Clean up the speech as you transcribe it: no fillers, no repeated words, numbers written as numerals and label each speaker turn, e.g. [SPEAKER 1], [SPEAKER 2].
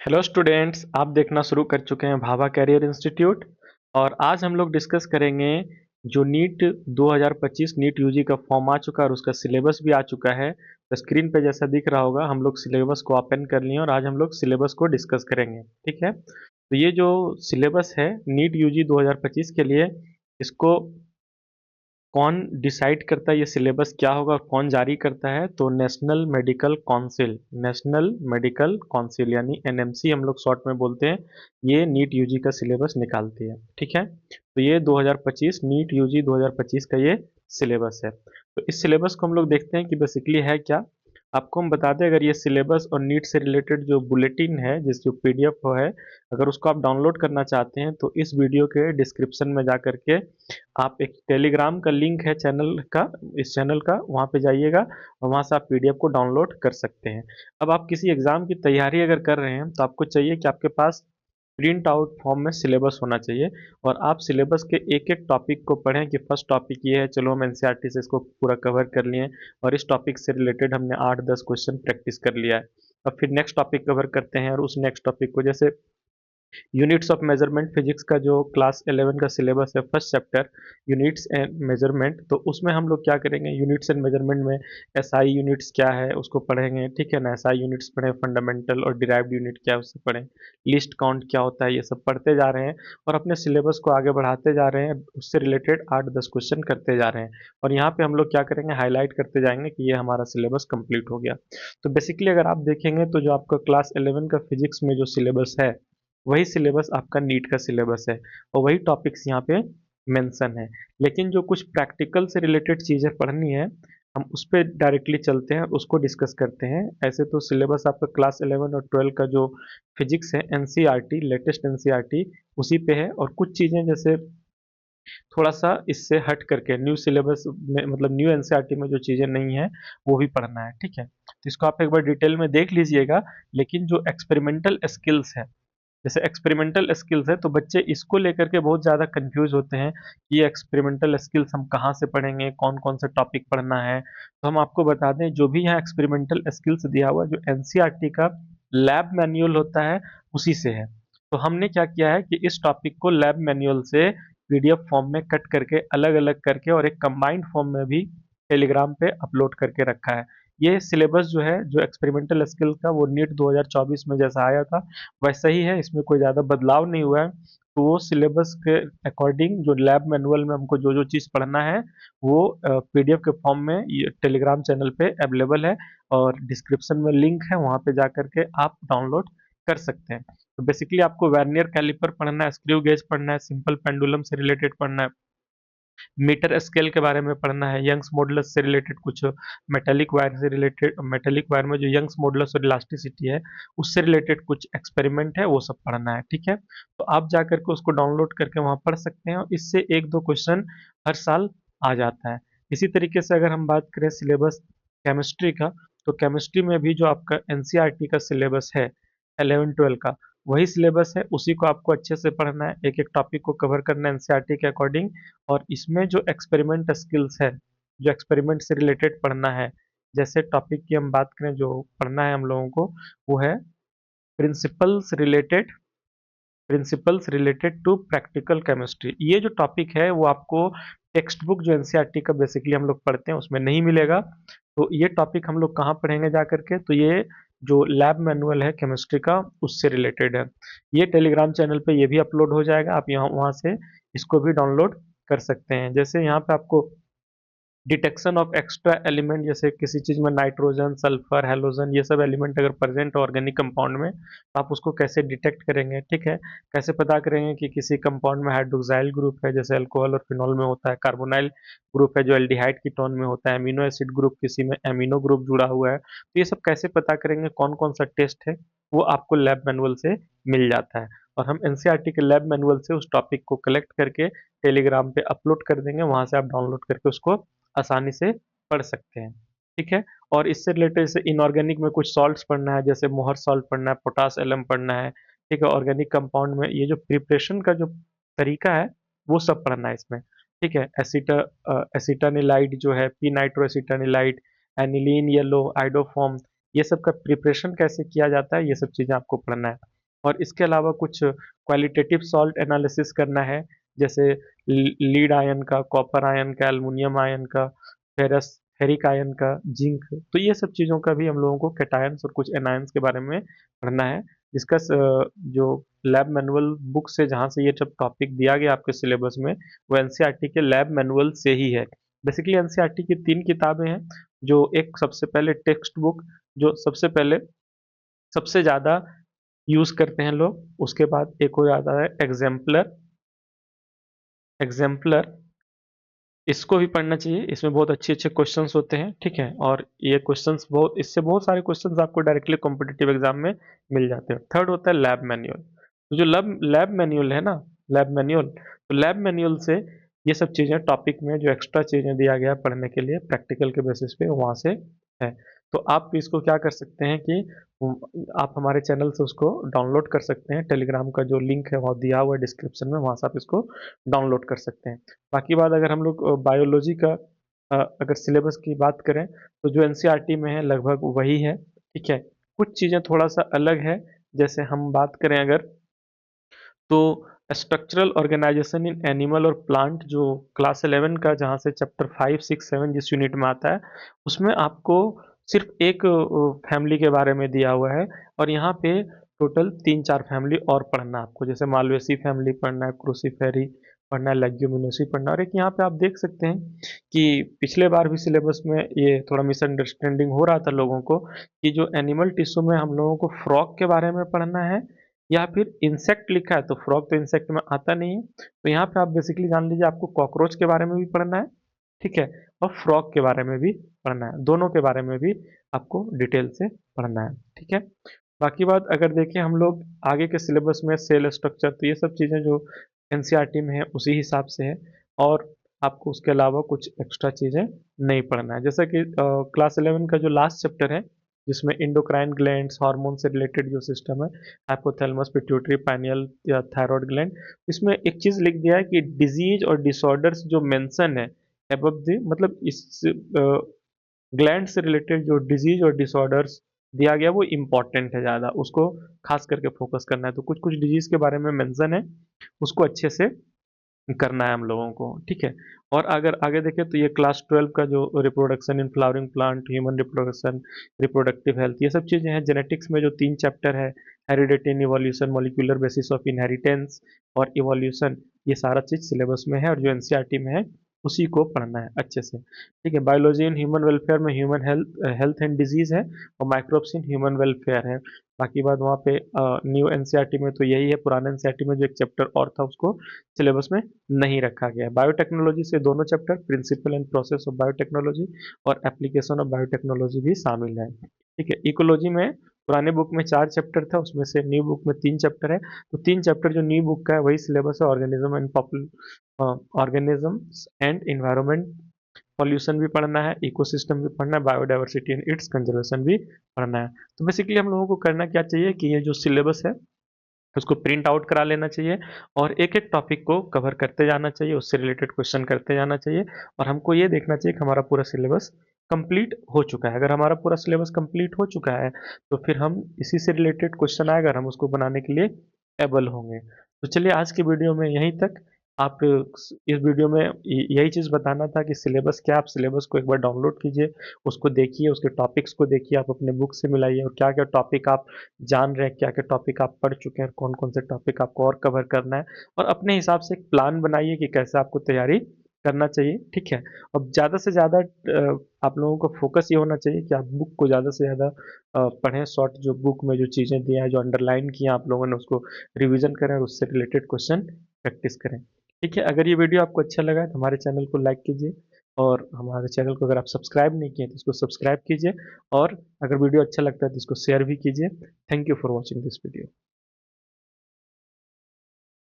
[SPEAKER 1] Hello students, आप देखना शुरू कर चुके हैं भाभा कैरियर इंस्टीट्यूट। और आज हम लोग डिस्कस करेंगे जो नीट 2025 नीट यूजी का फॉर्म आ चुका है और उसका सिलेबस भी आ चुका है। तो स्क्रीन पे जैसा दिख रहा होगा, हम लोग सिलेबस को ओपन कर लिए और आज हम लोग सिलेबस को डिस्कस करेंगे। ठीक है, तो ये जो सिलेबस है नीट यूजी 2025 के लिए, इसको कौन डिसाइड करता है, ये सिलेबस क्या होगा और कौन जारी करता है? तो नेशनल मेडिकल काउंसिल यानी एनएमसी हम लोग शॉर्ट में बोलते हैं। ये नीट यूजी का सिलेबस निकालती है। ठीक है, तो ये 2025 नीट यूजी 2025 का ये सिलेबस है। तो इस सिलेबस को हम लोग देखते हैं कि बेसिकली है क्या। आपको हम बता दें, अगर ये सिलेबस और नीट से रिलेटेड जो बुलेटिन है, जिस जो पीडीएफ है, अगर उसको आप डाउनलोड करना चाहते हैं तो इस वीडियो के डिस्क्रिप्शन में जा करके आप एक टेलीग्राम का लिंक है चैनल का, इस चैनल का, वहाँ पे जाइएगा और वहाँ से आप पीडीएफ को डाउनलोड कर सकते हैं। अब आप किसी एग्ज़ाम की तैयारी अगर कर रहे हैं तो आपको चाहिए कि आपके पास प्रिंट आउट फॉर्म में सिलेबस होना चाहिए और आप सिलेबस के एक एक टॉपिक को पढ़ें कि फर्स्ट टॉपिक ये है, चलो हम एनसीईआरटी से इसको पूरा कवर कर लिए और इस टॉपिक से रिलेटेड हमने 8-10 क्वेश्चन प्रैक्टिस कर लिया है। अब फिर नेक्स्ट टॉपिक कवर करते हैं और उस नेक्स्ट टॉपिक को, जैसे यूनिट्स ऑफ मेजरमेंट फिजिक्स का जो क्लास 11 का सिलेबस है, first chapter units and measurement, तो उसमें हम लोग क्या करेंगे, यूनिट्स एंड मेजरमेंट में एसआई यूनिट्स क्या है उसको पढ़ेंगे। ठीक है ना, एसआई यूनिट्स पढ़ें, फंडामेंटल और डिराइव्ड यूनिट क्या है उससे पढ़ें, लिस्ट काउंट क्या होता है, ये सब पढ़ते जा रहे हैं और अपने सिलेबस को आगे बढ़ाते जा रहे हैं। उससे रिलेटेड 8-10 क्वेश्चन करते जा रहे हैं और यहाँ पे हम लोग क्या करेंगे, हाईलाइट करते जाएंगे कि ये हमारा सिलेबस कंप्लीट हो गया। तो बेसिकली अगर आप देखेंगे तो जो आपका क्लास 11 का फिजिक्स में जो सिलेबस है, वही सिलेबस आपका नीट का सिलेबस है और वही टॉपिक्स यहाँ पे मेंशन है। लेकिन जो कुछ प्रैक्टिकल से रिलेटेड चीज़ें पढ़नी है, हम उस पर डायरेक्टली चलते हैं, उसको डिस्कस करते हैं। ऐसे तो सिलेबस आपका क्लास 11 और 12 का जो फिजिक्स है, एनसीईआरटी लेटेस्ट एनसीईआरटी उसी पे है। और कुछ चीज़ें जैसे थोड़ा सा इससे हट करके न्यू सिलेबस में, मतलब न्यू एनसीईआरटी में जो चीज़ें नहीं है वो भी पढ़ना है। ठीक है, तो इसको आप एक बार डिटेल में देख लीजिएगा। लेकिन जो एक्सपेरिमेंटल स्किल्स है, जैसे एक्सपेरिमेंटल स्किल्स है, तो बच्चे इसको लेकर के बहुत ज़्यादा कंफ्यूज होते हैं कि ये एक्सपेरिमेंटल स्किल्स हम कहाँ से पढ़ेंगे, कौन कौन सा टॉपिक पढ़ना है। तो हम आपको बता दें, जो भी यहाँ एक्सपेरिमेंटल स्किल्स दिया हुआ जो एनसीईआरटी का लैब मैनुअल होता है उसी से है। तो हमने क्या किया है कि इस टॉपिक को लैब मैनुअल से पीडीएफ फॉर्म में कट करके अलग अलग करके और एक कंबाइंड फॉर्म में भी टेलीग्राम पे अपलोड करके रखा है। ये सिलेबस जो है, जो एक्सपेरिमेंटल स्किल का, वो नीट 2024 में जैसा आया था वैसा ही है, इसमें कोई ज़्यादा बदलाव नहीं हुआ है। तो वो सिलेबस के अकॉर्डिंग जो लैब मैनुअल में हमको जो जो चीज़ पढ़ना है वो पीडीएफ के फॉर्म में ये टेलीग्राम चैनल पे अवेलेबल है और डिस्क्रिप्शन में लिंक है, वहाँ पे जा करके आप डाउनलोड कर सकते हैं। तो बेसिकली आपको वर्नियर कैलिपर पढ़ना है, स्क्रू गेज पढ़ना है, सिंपल पेंडुलम से रिलेटेड पढ़ना है, मीटर स्केल के बारे में पढ़ना है, यंग्स मॉडुलस से रिलेटेड कुछ, मेटेलिक वायर से रिलेटेड, मेटेलिक वायर में जो यंग्स मॉडुलस और इलास्टिसिटी है उससे रिलेटेड कुछ एक्सपेरिमेंट है, वो सब पढ़ना है। ठीक है, तो आप जा करके उसको डाउनलोड करके वहाँ पढ़ सकते हैं और इससे 1-2 क्वेश्चन हर साल आ जाता है। इसी तरीके से अगर हम बात करें सिलेबस केमिस्ट्री का, तो केमिस्ट्री में भी जो आपका एनसीईआरटी का सिलेबस है 11-12 का, वही सिलेबस है, उसी को आपको अच्छे से पढ़ना है, एक एक टॉपिक को कवर करना है एनसीईआरटी के अकॉर्डिंग। और इसमें जो एक्सपेरिमेंट स्किल्स है, जो एक्सपेरिमेंट से रिलेटेड पढ़ना है, जैसे टॉपिक की हम बात करें जो पढ़ना है हम लोगों को, वो है principles related principles related to practical chemistry. ये जो टॉपिक है वो आपको टेक्स्ट बुक जो एनसीईआरटी का बेसिकली हम लोग पढ़ते हैं उसमें नहीं मिलेगा। तो ये टॉपिक हम लोग कहाँ पढ़ेंगे जा करके, तो ये जो लैब मैनुअल है केमिस्ट्री का उससे रिलेटेड है। ये टेलीग्राम चैनल पे ये भी अपलोड हो जाएगा, आप यहाँ वहाँ से इसको भी डाउनलोड कर सकते हैं। जैसे यहाँ पे आपको डिटेक्शन ऑफ एक्स्ट्रा एलिमेंट, जैसे किसी चीज़ में नाइट्रोजन, सल्फर, हैलोजन, ये सब एलिमेंट अगर प्रेजेंट हो ऑर्गेनिक कंपाउंड में, तो आप उसको कैसे डिटेक्ट करेंगे। ठीक है, कैसे पता करेंगे कि किसी कंपाउंड में हाइड्रोक्साइल ग्रुप है, जैसे अल्कोहल और फिनॉल में होता है, कार्बोनाइल ग्रुप है जो एल्डिहाइड कीटोन में होता है, अमीनो एसिड ग्रुप किसी में एमिनो ग्रुप जुड़ा हुआ है, तो ये सब कैसे पता करेंगे, कौन कौन सा टेस्ट है, वो आपको लैब मैनुअल से मिल जाता है। और हम एनसीईआरटी के लैब मैनुअल से उस टॉपिक को कलेक्ट करके टेलीग्राम पे अपलोड कर देंगे, वहां से आप डाउनलोड करके उसको आसानी से पढ़ सकते हैं। ठीक है, और इससे रिलेटेड जैसे इनऑर्गेनिक में कुछ सॉल्ट्स पढ़ना है, जैसे मोहर सॉल्ट पढ़ना है, पोटास एलम पढ़ना है। ठीक है, ऑर्गेनिक कंपाउंड में ये जो प्रिपरेशन का जो तरीका है वो सब पढ़ना है इसमें। ठीक है, एसिटानिलाइड जो है, P nitro acetanilide, aniline yellow, iodoform, ये सब का प्रिपरेशन कैसे किया जाता है, ये सब चीज़ें आपको पढ़ना है। और इसके अलावा कुछ क्वालिटेटिव सॉल्ट एनालिसिस करना है, जैसे लीड आयन का, कॉपर आयन का, एल्युमिनियम आयन का, फेरस फेरिक आयन का, जिंक। तो ये सब चीज़ों का भी हम लोगों को कैटायंस और कुछ एनायंस के बारे में पढ़ना है, जिसका जो लैब मैनुअल बुक से जहाँ से ये सब टॉपिक दिया गया आपके सिलेबस में, वो एनसीईआरटी के लैब मैनुअल से ही है। बेसिकली एनसीईआरटी की 3 किताबें हैं, जो एक सबसे पहले टेक्स्ट बुक, जो सबसे पहले सबसे ज़्यादा यूज़ करते हैं लोग, उसके बाद एक हो जाता है एग्जाम्पलर। एग्जाम्पलर इसको भी पढ़ना चाहिए, इसमें बहुत अच्छे अच्छे क्वेश्चंस होते हैं, ठीक है। और ये क्वेश्चंस बहुत, इससे बहुत सारे क्वेश्चंस आपको डायरेक्टली कॉम्पिटिटिव एग्जाम में मिल जाते हैं। थर्ड होता है लैब मैनुअल। तो जो लैब लैब मैनुअल है ना, लैब मैनुअल, तो लैब मैनुअल से ये सब चीज़ें टॉपिक में जो एक्स्ट्रा चीज़ें दिया गया है पढ़ने के लिए प्रैक्टिकल के बेसिस पे, वहाँ से है। तो आप इसको क्या कर सकते हैं कि आप हमारे चैनल से उसको डाउनलोड कर सकते हैं, टेलीग्राम का जो लिंक है वहाँ दिया हुआ है डिस्क्रिप्शन में, वहाँ से आप इसको डाउनलोड कर सकते हैं। बाकी बात अगर हम लोग बायोलॉजी का अगर सिलेबस की बात करें, तो जो एनसीईआरटी में है लगभग वही है, ठीक है। कुछ चीज़ें थोड़ा सा अलग है, जैसे हम बात करें अगर, तो स्ट्रक्चरल ऑर्गेनाइजेशन इन एनिमल और प्लांट, जो क्लास 11 का जहाँ से चैप्टर 5, 6, 7 जिस यूनिट में आता है, उसमें आपको सिर्फ एक फैमिली के बारे में दिया हुआ है, और यहाँ पे टोटल 3-4 फैमिली और पढ़ना है आपको, जैसे मालवेसी फैमिली पढ़ना है, क्रूसीफेरी पढ़ना है, लेग्यूमिनोसी पढ़ना है। और एक यहाँ पे आप देख सकते हैं कि पिछले बार भी सिलेबस में ये थोड़ा मिसअंडरस्टैंडिंग हो रहा था लोगों को, कि जो एनिमल टिश्यू में हम लोगों को फ्रॉग के बारे में पढ़ना है या फिर इंसेक्ट लिखा है, तो फ्रॉग तो इंसेक्ट में आता नहीं है। तो यहाँ पे आप बेसिकली जान लीजिए आपको कॉकरोच के बारे में भी पढ़ना है, ठीक है, और फ्रॉग के बारे में भी पढ़ना है, दोनों के बारे में भी आपको डिटेल से पढ़ना है, ठीक है। बाकी बात अगर देखें हम लोग आगे के सिलेबस में सेल स्ट्रक्चर, तो ये सब चीज़ें जो एनसीईआरटी में है उसी हिसाब से है, और आपको उसके अलावा कुछ एक्स्ट्रा चीज़ें नहीं पढ़ना है। जैसा कि क्लास 11 का जो लास्ट चैप्टर है, जिसमें इंडोक्राइन ग्लैंड्स, हार्मोन से रिलेटेड जो सिस्टम है, हाइपोथैलेमस, पिट्यूटरी, पाइनियल या थायराइड ग्लैंड, इसमें एक चीज़ लिख दिया है कि डिजीज और डिसऑर्डर्स जो मेंशन है अबव द, मतलब इस ग्लैंड से रिलेटेड जो डिजीज और डिसऑर्डर्स दिया गया वो इम्पोर्टेंट है ज़्यादा, उसको खास करके फोकस करना है। तो कुछ कुछ डिजीज के बारे में मेंशन है, उसको अच्छे से करना है हम लोगों को, ठीक है। और अगर आगे देखें तो ये क्लास 12 का जो reproduction in flowering plant, human reproduction, reproductive health, ये सब चीज़ें हैं। जेनेटिक्स में जो 3 चैप्टर है, heredity in evolution, molecular basis of inheritance और इवोल्यूशन, ये सारा चीज़ सिलेबस में है और जो एनसीईआरटी में है उसी को पढ़ना है अच्छे से, ठीक है। बायोलॉजी इन ह्यूमन वेलफेयर में ह्यूमन हेल्थ एंड डिजीज है, और माइक्रोब्स इन ह्यूमन वेलफेयर है। बाकी बात वहाँ पे न्यू एनसीईआरटी में तो यही है, पुराने एनसीईआरटी में जो एक चैप्टर और था उसको सिलेबस में नहीं रखा गया। बायोटेक्नोलॉजी से दोनों chapter, principle and process of biotechnology और एप्लीकेशन ऑफ बायोटेक्नोलॉजी भी शामिल है, ठीक है। इकोलॉजी में पुराने बुक में 4 चैप्टर था, उसमें से न्यू बुक में 3 चैप्टर है। तो 3 चैप्टर जो न्यू बुक का है वही सिलेबस है। Organism and organisms and environment, pollution भी पढ़ना है, इकोसिस्टम भी पढ़ना है, बायोडाइवर्सिटी एंड इट्स कंजर्वेशन भी पढ़ना है। तो बेसिकली हम लोगों को करना क्या चाहिए कि ये जो सिलेबस है उसको प्रिंट आउट करा लेना चाहिए, और एक एक टॉपिक को कवर करते जाना चाहिए, उससे रिलेटेड क्वेश्चन करते जाना चाहिए, और हमको ये देखना चाहिए कि हमारा पूरा सिलेबस कंप्लीट हो चुका है। अगर हमारा पूरा सिलेबस कंप्लीट हो चुका है तो फिर हम इसी से रिलेटेड क्वेश्चन आएगा, हम उसको बनाने के लिए एबल होंगे। तो चलिए आज की वीडियो में यहीं तक। आप इस वीडियो में यही चीज़ बताना था कि सिलेबस क्या, आप सिलेबस को एक बार डाउनलोड कीजिए, उसको देखिए, उसके टॉपिक्स को देखिए, आप अपने बुक से मिलाइए, और क्या क्या टॉपिक आप जान रहे हैं, क्या क्या टॉपिक आप पढ़ चुके हैं, कौन कौन से टॉपिक आपको और कवर करना है, और अपने हिसाब से एक प्लान बनाइए कि कैसे आपको तैयारी करना चाहिए, ठीक है। अब ज़्यादा से ज़्यादा आप लोगों को फोकस ये होना चाहिए कि आप बुक को ज़्यादा से ज़्यादा पढ़ें, शॉर्ट जो बुक में जो चीज़ें दी हैं, जो अंडरलाइन किया आप लोगों ने, उसको रिवीजन करें और उससे रिलेटेड क्वेश्चन प्रैक्टिस करें, ठीक है। अगर ये वीडियो आपको अच्छा लगा है तो हमारे चैनल को लाइक कीजिए, और हमारे चैनल को अगर आप सब्सक्राइब नहीं किए तो इसको सब्सक्राइब कीजिए, और अगर वीडियो अच्छा लगता है तो इसको शेयर भी कीजिए। Thank you for watching this video.